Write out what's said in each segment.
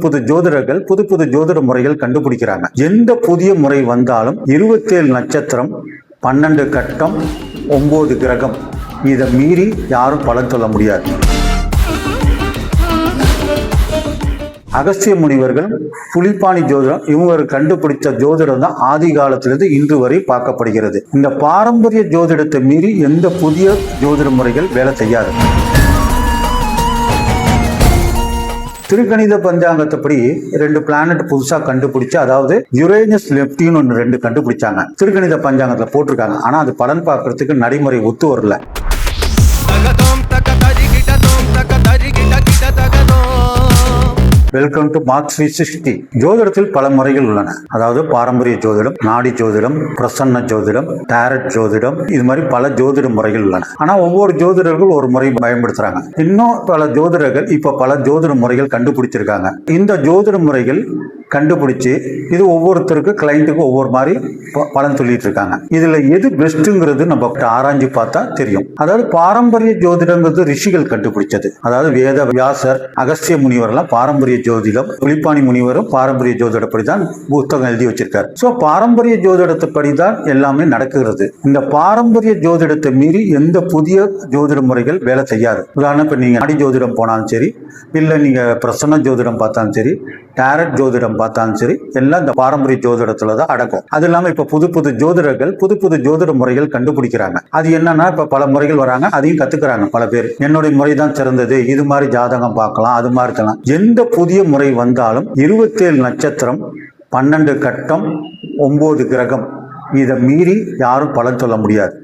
புது ஜோதிடர்கள் புது ஜோதிட முறைகள் கண்டுபிடிக்கிறாங்க. எந்த புதிய முறை வந்தாலும் 27 நட்சத்திரம், 12 கட்டம், 9 கிரகம், இதை மீறி யாரும் பலன் சொல்ல முடியாது. அகஸ்திய முனிவர்கள், புலிப்பாணி ஜோதிடம், இவங்க கண்டுபிடித்த ஜோதிடம் தான் ஆதி காலத்திலிருந்து இன்று வரை பார்க்கப்படுகிறது. இந்த பாரம்பரிய ஜோதிடத்தை மீறி எந்த புதிய ஜோதிட முறைகள் வேலை செய்யாது. திருக்கணித பஞ்சாங்கத்தைப்படி 2 பிளானட் புதுசா கண்டுபிடிச்சு, அதாவது யுரேனஸ் நெப்டியூன் 2 கண்டுபிடிச்சாங்க. திருக்கணித பஞ்சாங்கத்துல போட்டிருக்காங்க. ஆனா அது பலன் பார்க்கறதுக்கு நடைமுறை ஒத்து வரல. Welcome to marks 360. ஜோதிடத்தில் பல முறைகள் உள்ளன. அதாவது பாரம்பரிய ஜோதிடம், நாடி ஜோதிடம், பிரசன்ன ஜோதிடம், டாரட் ஜோதிடம், இது மாதிரி பல ஜோதிட முறைகள் உள்ளன. ஆனா ஒவ்வொரு ஜோதிடர்கள் ஒரு முறை பயன்படுத்துறாங்க. இன்னும் பல ஜோதிடர்கள் இப்ப பல ஜோதிட முறைகள் கண்டுபிடிச்சிருக்காங்க. இந்த ஜோதிட முறைகள் கண்டுபிடிச்சு இது ஒவ்வொருத்தருக்கு கிளைண்ட்டுக்கு ஒவ்வொரு மாதிரி பலன் சொல்லிட்டு இருக்காங்க. இதுல எது பெஸ்ட்ங்கிறது நம்ம ஆராய்ஞ்சு பார்த்தா தெரியும். அதாவது பாரம்பரிய ஜோதிடங்கிறது ரிஷிகள் கண்டுபிடிச்சது. அதாவது வேத வியாசர், அகஸ்திய முனிவர் எல்லாம் பாரம்பரிய ஜோதிடம், புலிப்பாணி முனிவரும் பாரம்பரிய ஜோதிடப்படி தான் புத்தகம் எழுதி வச்சிருக்காரு. சோ பாரம்பரிய ஜோதிடத்தை படிதான் எல்லாமே நடக்குகிறது. இந்த பாரம்பரிய ஜோதிடத்தை மீறி எந்த புதிய ஜோதிட முறைகள் வேலை செய்யாது. உதாரணம், இப்ப நீங்க நாடி ஜோதிடம் போனாலும் சரி, இல்ல நீங்க பிரசன்ன ஜோதிடம் பார்த்தாலும் சரி, டாரட் ஜோதிடம் பார்த்தாலும் சரி, எல்லாம் இந்த பாரம்பரிய ஜோதிடத்துல தான் அடக்கும். அது இல்லாம இப்ப புது ஜோதிடர்கள் புது ஜோதிட முறைகள் கண்டுபிடிக்கிறாங்க. அது என்னன்னா, இப்ப பல முறைகள் வராங்க, அதையும் கத்துக்கிறாங்க பல பேர். என்னுடைய முறை தான் சிறந்தது, இது மாதிரி ஜாதகம் பார்க்கலாம், அது மாதிரி இருக்கலாம். எந்த புதிய முறை வந்தாலும் 27 நட்சத்திரம், 12 கட்டம், 9 கிரகம், இதை மீறி யாரும் பலன் சொல்ல முடியாது.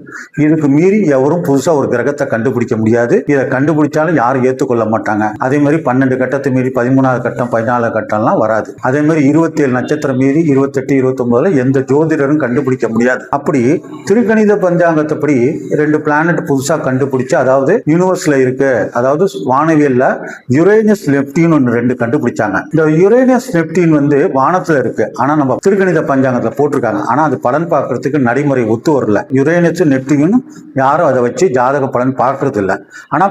இதுக்கு மீறி எவரும் புதுசா ஒரு கிரகத்தை கண்டுபிடிக்க முடியாது. இதை கண்டுபிடிச்சாலும் யாரும் ஏற்றுக்கொள்ள மாட்டாங்க. அதே மாதிரி 12 கட்டத்தை மீறி 13வது கட்டம், 14 கட்டம்லாம் வராது. அதே மாதிரி 27 நட்சத்திரம் மீறி 28, 29 எந்த ஜோதிடரும் கண்டுபிடிக்க முடியாது. அப்படி திருக்கணித பஞ்சாங்கத்தைப்படி 2 பிளானட் புதுசா கண்டுபிடிச்சு, அதாவது யூனிவர்ஸ்ல இருக்கு, அதாவது வானவியல்ல யுரேனஸ் நெப்டியூன் 2 கண்டுபிடிச்சாங்க. இந்த யுரேனஸ் நெப்டியூன் வானத்துல இருக்கு. ஆனா நம்ம திருக்கணித பஞ்சாங்கத்துல போட்டிருக்காங்க. ஆனா அது பலன் பார்க்கறதுக்கு நடைமுறை ஒத்து வரல. யுரேனஸ் நெப்டியூன் யாரும் அதை வச்சு ஜாதக பலன் பார்க்கறது இல்லை. ஆனா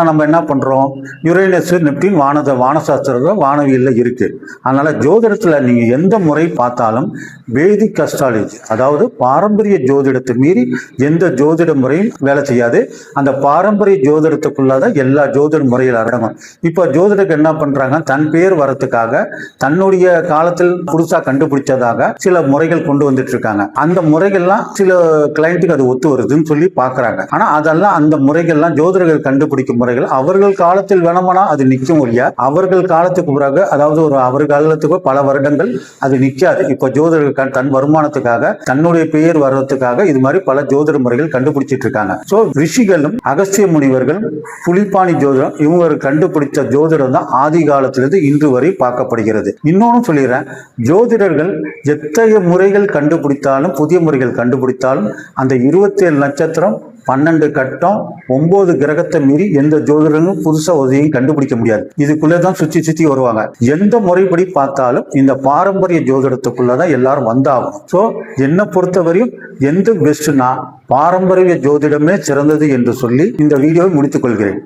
நம்ம என்ன பண்றோம், யுரேனஸ் நெப்டியூன் வானசாஸ்திர வானவியல்ல இருக்கு. அதனால ஜோதிடத்துல நீங்க எந்த முறை பார்த்தாலும் வேதிக் அஸ்ட்ராலஜி, அதாவது பாரம்பரிய ஜோதிடத்தை மீறி எந்த ஜோதிட முறையும் வேலை செய்யாது. அந்த பாரம்பரிய ஜோதிடத்துக்குள்ளதான் எல்லா ஜோதிட முறையில் அடங்கும். இப்ப ஜோதிடருக்கு என்ன பண்றாங்க, தன் பேர் வரத்துக்காக தன்னுடைய காலத்தில் புதுசா கண்டுபிடிச்சதாக சில முறைகள் கொண்டு வந்துட்டு இருக்காங்க. அந்த முறைகள்லாம் சில கிளைண்ட்டுக்கு அது ஒத்து வருதுன்னு சொல்லி பாக்குறாங்க. ஆனா அதெல்லாம் அந்த முறைகள்லாம் ஜோதிடர்கள் கண்டுபிடிக்கும் முறைகள். அவர்கள் காலத்தில் வேணுமானா அது நிற்கும் ஒழிய அவர்கள் காலத்துக்கு பிறகு, அதாவது அவர் காலத்துக்கு பல வருடங்கள் அது நிற்காது. இப்ப ஜோதிடர்கள் தன் வருமானத்துக்காக, தன்னுடைய பெயர் வர்றதுக்காக இது மாதிரி பல ஜோதிட முறைகள் கண்டுபிடிச்சிட்டு இருக்காங்க. சோ ரிஷிகளும், அகஸ்திய முனிவர்கள், புலிப்பாணி ஜோதிடம், இவங்க கண்டுபிடிச்ச ஜோதிடம் தான் ஆதி காலத்திலிருந்து இன்று வரை பார்க்கப்படுகிறது. இன்னொன்னு சொல்லிடுறேன், ஜோதிடர்கள் எத்தகைய முறைகள் கண்டுபிடித்தாலும், புதிய முறைகள் கண்டுபிடித்தாலும், அந்த 27 நட்சத்திரம், 12 கட்டம், 9 கிரகத்தை மீறி எந்த ஜோதிடரும் புதுசா உதவியும் கண்டுபிடிக்க முடியாது. இதுக்குள்ளதான் சுத்தி வருவாங்க. எந்த முறைப்படி பார்த்தாலும் இந்த பாரம்பரிய ஜோதிடத்துக்குள்ளதான் எல்லாரும் வந்தாகும். சோ என்னை பொறுத்தவரையும் எந்த பெஸ்ட்னா பாரம்பரிய ஜோதிடமே சிறந்தது என்று சொல்லி இந்த வீடியோவை முடித்துக் கொள்கிறேன்.